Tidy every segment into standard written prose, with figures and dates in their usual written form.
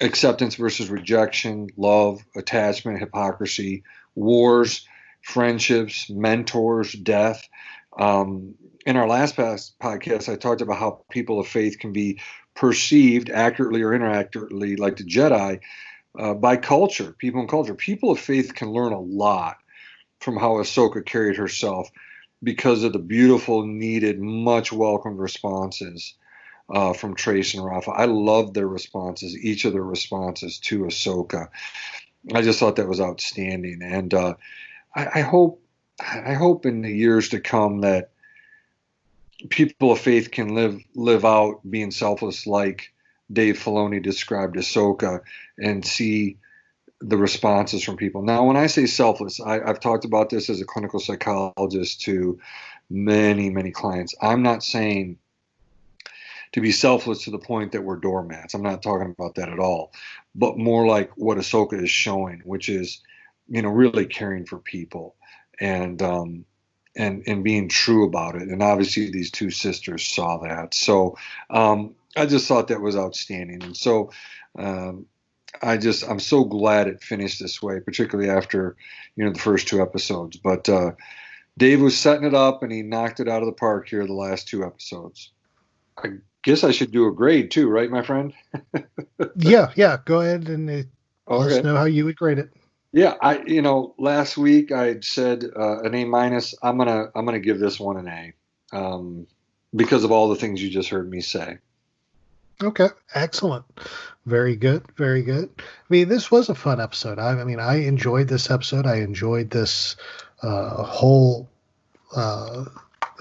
acceptance versus rejection, love, attachment, hypocrisy, wars, friendships, mentors, death. In our last podcast, I talked about how people of faith can be perceived accurately or inaccurately, like the Jedi, by culture, people and culture. People of faith can learn a lot from how Ahsoka carried herself because of the beautiful, needed, much welcomed responses from Trace and Rafa. I loved their responses, each of their responses to Ahsoka. I just thought that was outstanding, and I hope in the years to come that people of faith can live out being selfless, like Dave Filoni described Ahsoka, and see the responses from people. Now, when I say selfless, I've talked about this as a clinical psychologist to many, many clients. I'm not saying to be selfless to the point that we're doormats. I'm not talking about that at all, but more like what Ahsoka is showing, which is, really caring for people and being true about it. And obviously these two sisters saw that. So I just thought that was outstanding. And so I'm so glad it finished this way, particularly after, the first two episodes. But Dave was setting it up and he knocked it out of the park here the last two episodes. I guess I should do a grade too, right, my friend? Yeah. Go ahead and let us know how you would grade it. Yeah, last week I had said an A minus. I'm gonna give this one an A, because of all the things you just heard me say. Okay, excellent, very good, very good. I mean, this was a fun episode. I enjoyed this episode. I enjoyed this whole.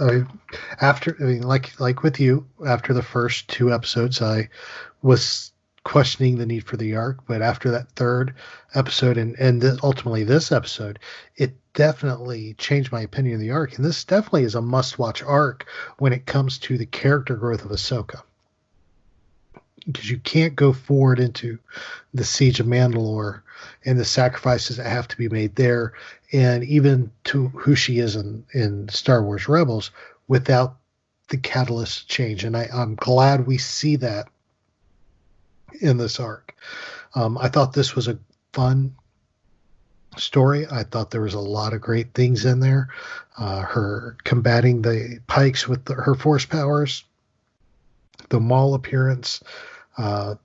Like with you, after the first two episodes, I was questioning the need for the arc, but after that third episode and ultimately this episode, it definitely changed my opinion of the arc. And this definitely is a must-watch arc when it comes to the character growth of Ahsoka, because you can't go forward into the Siege of Mandalore and the sacrifices that have to be made there, and even to who she is in Star Wars Rebels, without the catalyst change. And I'm glad we see that in this arc. I thought this was a fun story. I thought there was a lot of great things in there. Her combating the Pikes with her force powers, the Maul appearance, the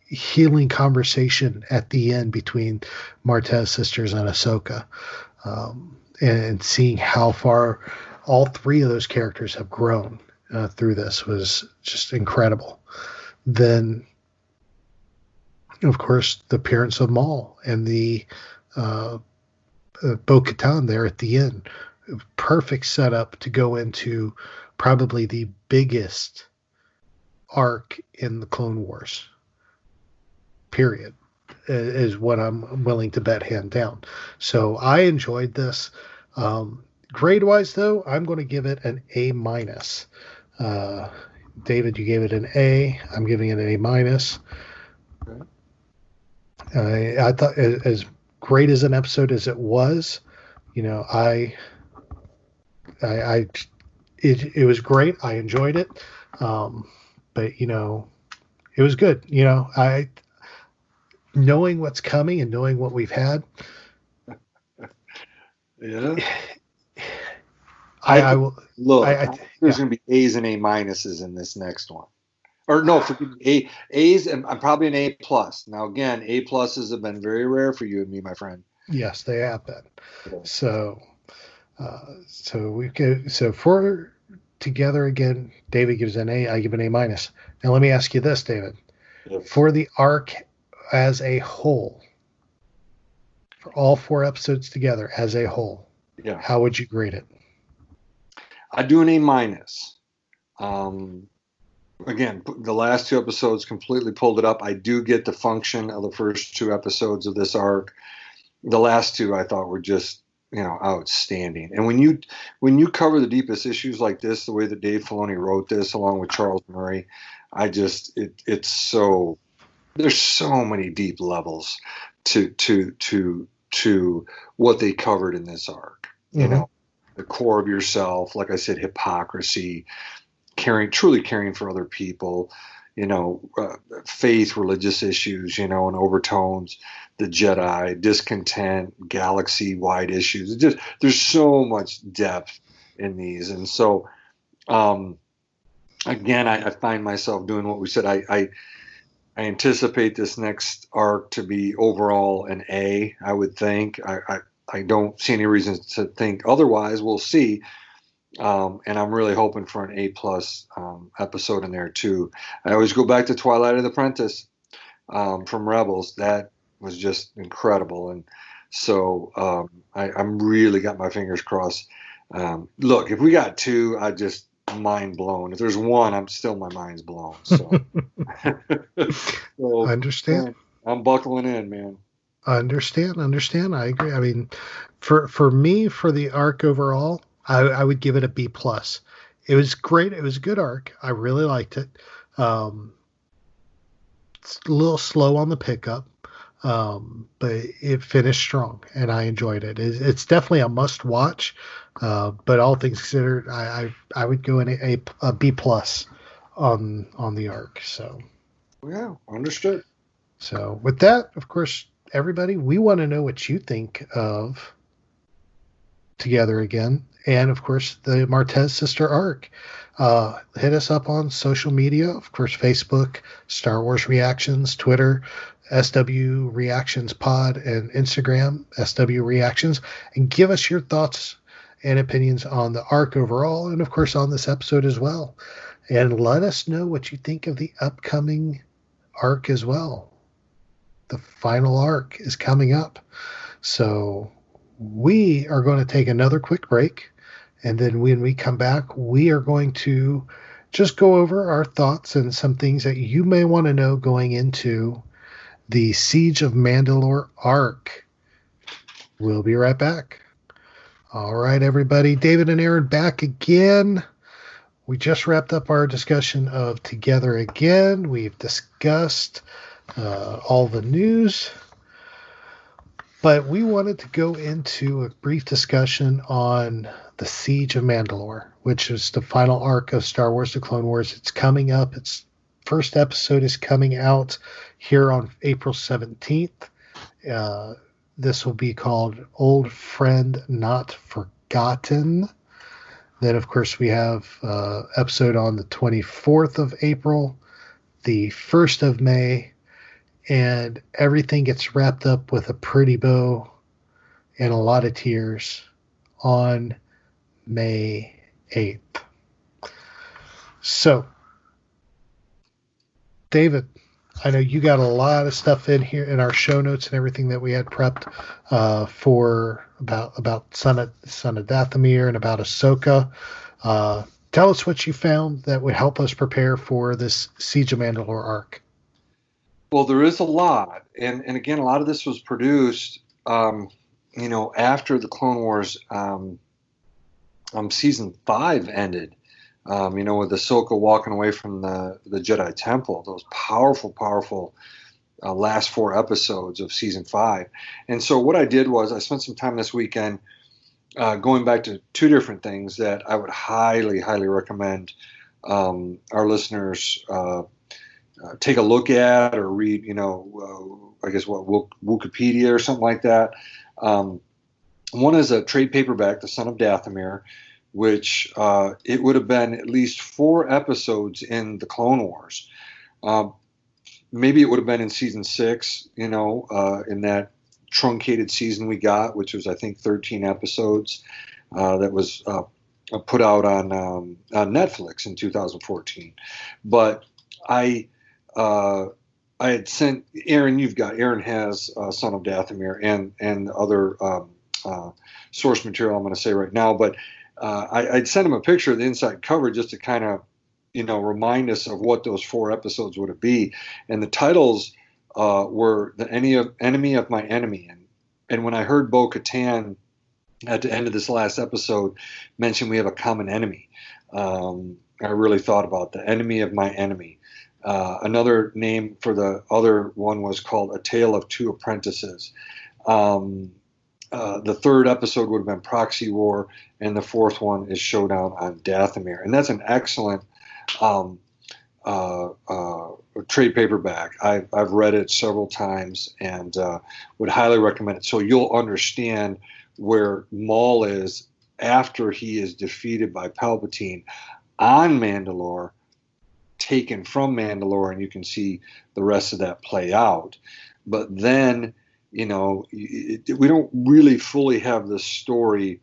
healing conversation at the end between Martez sisters and Ahsoka, and seeing how far all three of those characters have grown through this was just incredible. Then, of course, the appearance of Maul and the Bo-Katan there at the end. Perfect setup to go into probably the biggest arc in the Clone Wars, period, is what I'm willing to bet hand down. So I enjoyed this. Grade-wise, though, I'm going to give it an A minus. David, you gave it an A. I'm giving it an A minus. I thought, as great as an episode as it was, it was great. I enjoyed it. But it was good. Knowing what's coming and knowing what we've had. Yeah. I will look. There's going to be A's and A minuses in this next one. Or no, forgive me, A's, and I'm probably an A plus. Now again, A pluses have been very rare for you and me, my friend. Yes, they have been. Yeah. So for together again, David gives an A, I give an A minus. Now let me ask you this, David. Yes. For the arc as a whole, for all 4 episodes together as a whole, how would you grade it? I do an A minus. Again, the last 2 episodes completely pulled it up. I do get the function of the first 2 episodes of this arc. The last 2 I thought were just, outstanding. And when you cover the deepest issues like this, the way that Dave Filoni wrote this, along with Charles Murray, it's so, there's so many deep levels to what they covered in this arc. Mm-hmm. The core of yourself, like I said, hypocrisy, truly caring for other people, faith, religious issues, and overtones, the Jedi, discontent, galaxy-wide issues. There's so much depth in these, and so again, I find myself doing what we said. I anticipate this next arc to be overall an A. I would think. I don't see any reason to think otherwise. We'll see. And I'm really hoping for an A+ episode in there too. I always go back to Twilight of the Apprentice from Rebels. That was just incredible, and so I'm really got my fingers crossed. Look, if we got 2, I just mind blown. If there's 1, my mind's blown. So, I understand. Man, I'm buckling in, man. I understand. I agree. I mean, for me, for the arc overall, I would give it a B+. It was great. It was a good arc. I really liked it. It's a little slow on the pickup, but it finished strong, and I enjoyed it. It's definitely a must-watch, but all things considered, I would go in a B+ on the arc. So, yeah, understood. So with that, of course, everybody, we want to know what you think of Together Again, and of course the Martez sister arc. Hit us up on social media, of course, Facebook, Star Wars Reactions, Twitter, SW Reactions Pod, and Instagram, SW Reactions, and give us your thoughts and opinions on the arc overall, and of course on this episode as well. And let us know what you think of the upcoming arc as well. The final arc is coming up. So we are going to take another quick break. And then when we come back, we are going to just go over our thoughts and some things that you may want to know going into the Siege of Mandalore arc. We'll be right back. All right, everybody. David and Aaron back again. We just wrapped up our discussion of Together Again. We've discussed all the news. But we wanted to go into a brief discussion on the Siege of Mandalore, which is the final arc of Star Wars: The Clone Wars. It's coming up. Its first episode is coming out here on April 17th. This will be called Old Friend Not Forgotten. Then, of course, we have episode on the 24th of April, the 1st of May, and everything gets wrapped up with a pretty bow and a lot of tears on May 8th. So, David, I know you got a lot of stuff in here in our show notes and everything that we had prepped for about Son of Dathomir and about Ahsoka. Tell us what you found that would help us prepare for this Siege of Mandalore arc. Well, there is a lot, and again, a lot of this was produced, after the Clone Wars season 5 ended. With Ahsoka walking away from the Jedi Temple, those powerful last 4 episodes of season 5. And so what I did was I spent some time this weekend going back to 2 different things that I would highly recommend our listeners take a look at or read, I guess Wikipedia or something like that. One is a trade paperback, The Son of Dathomir, which it would have been at least 4 episodes in the Clone Wars. Maybe it would have been in season 6, in that truncated season we got, which was, I think, 13 episodes that was put out on Netflix in 2014. But I had sent Aaron. Aaron has Son of Dathomir and other source material I'm going to say right now. But I'd sent him a picture of the inside cover just to kind of remind us of what those 4 episodes would be. And the titles were The Enemy of My Enemy. And when I heard Bo-Katan at the end of this last episode mention we have a common enemy, I really thought about the enemy of my enemy. Another name for the other one was called A Tale of Two Apprentices. The 3rd episode would have been Proxy War, and the 4th one is Showdown on Dathomir. And that's an excellent trade paperback. I've read it several times and would highly recommend it. So you'll understand where Maul is after he is defeated by Palpatine on Mandalore, taken from Mandalore, and you can see the rest of that play out. But then, we don't really fully have the story,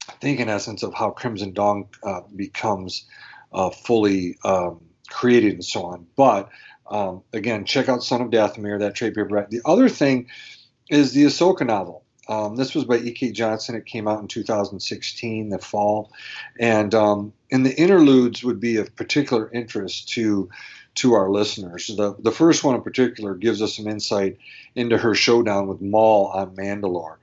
I think, in essence, of how Crimson Dawn becomes fully created and so on. But again, check out Son of Dathomir, that trade paperback. The other thing is the Ahsoka novel. This was by E.K. Johnson. It came out in 2016, the fall. And the interludes would be of particular interest to our listeners. The first one in particular gives us some insight into her showdown with Maul on Mandalore.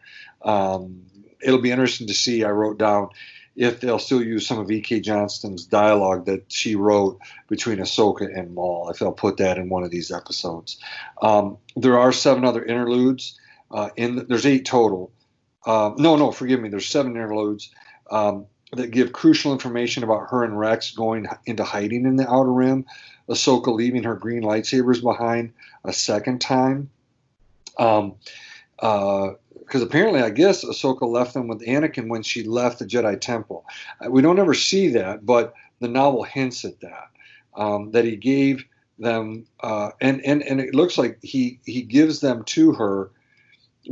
It'll be interesting to see, I wrote down, if they'll still use some of E.K. Johnston's dialogue that she wrote between Ahsoka and Maul, if they'll put that in one of these episodes. There are 7 other interludes. There's 8 total. Forgive me. There's 7 interludes that give crucial information about her and Rex going into hiding in the Outer Rim, Ahsoka leaving her green lightsabers behind a second time. Because apparently, I guess Ahsoka left them with Anakin when she left the Jedi Temple. We don't ever see that, but the novel hints at that. That he gave them, and it looks like he gives them to her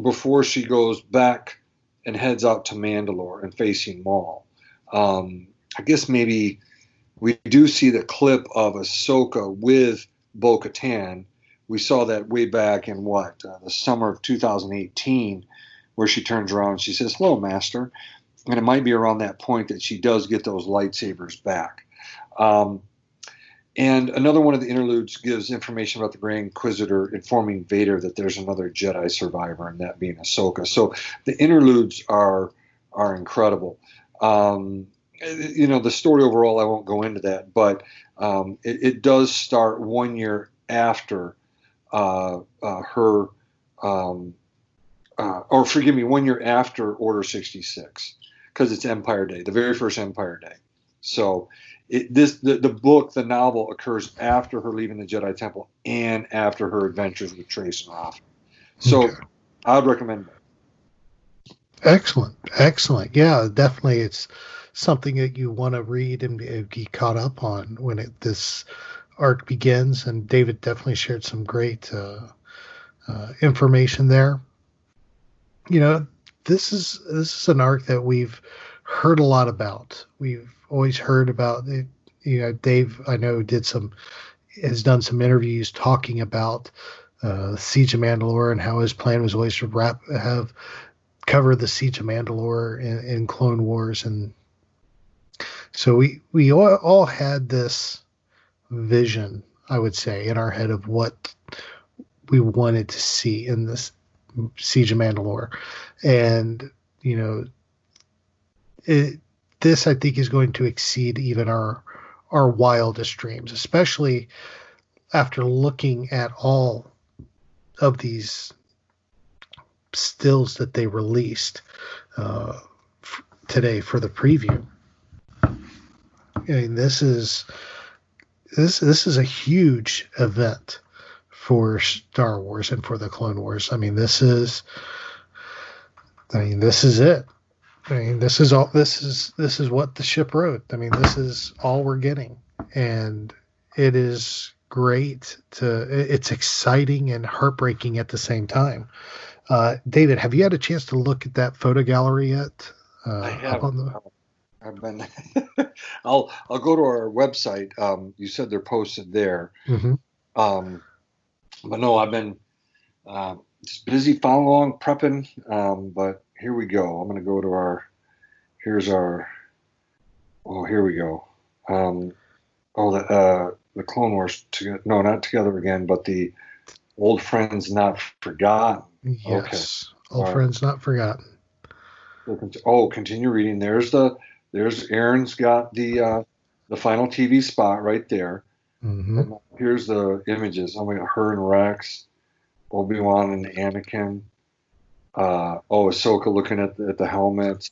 before she goes back and heads out to Mandalore and facing Maul. I guess maybe we do see the clip of Ahsoka with Bo-Katan. We saw that way back in the summer of 2018, where she turns around and she says, "Hello, Master." And it might be around that point that she does get those lightsabers back. And another one of the interludes gives information about the Grand Inquisitor informing Vader that there's another Jedi survivor, and that being Ahsoka. So the interludes are incredible. The story overall, I won't go into that, but it does start 1 year after her, 1 year after Order 66, because it's Empire Day, the very first Empire Day. So the book, the novel, occurs after her leaving the Jedi Temple and after her adventures with Trace and Raffi. So okay. I would recommend that. Excellent. Yeah, definitely. It's something that you want to read and be caught up on when this arc begins. And David definitely shared some great information there. This is an arc that we've heard a lot about. We've always heard about it. Dave, I know, has done some interviews talking about Siege of Mandalore and how his plan was always to cover the Siege of Mandalore in Clone Wars. And so we all had this vision, I would say, in our head of what we wanted to see in this Siege of Mandalore. And, this, I think, is going to exceed even our wildest dreams, especially after looking at all of these stills that they released today for the preview. I mean, this is a huge event for Star Wars and for the Clone Wars. I mean, this is it. I mean, this is what the ship wrote. I mean, this is all we're getting, and it is great. It's exciting and heartbreaking at the same time. David, have you had a chance to look at that photo gallery yet? I have. I've been. I'll go to our website. You said they're posted there. Mm-hmm. But no, I've been just busy following along, prepping. But here we go. I'm going to go to here we go. The Clone Wars, not Together Again, but the Old Friends Not Forgotten. Yes. Okay. Old Friends Not Forgotten. Continue reading. There's Aaron's got the final TV spot right there. Mm-hmm. And here's the images. We got her and Rex, Obi-Wan and Anakin. Ahsoka looking at the helmets.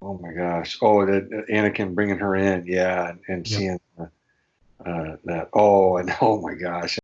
Oh my gosh. Anakin bringing her in, yeah, and seeing that, oh, and oh my gosh.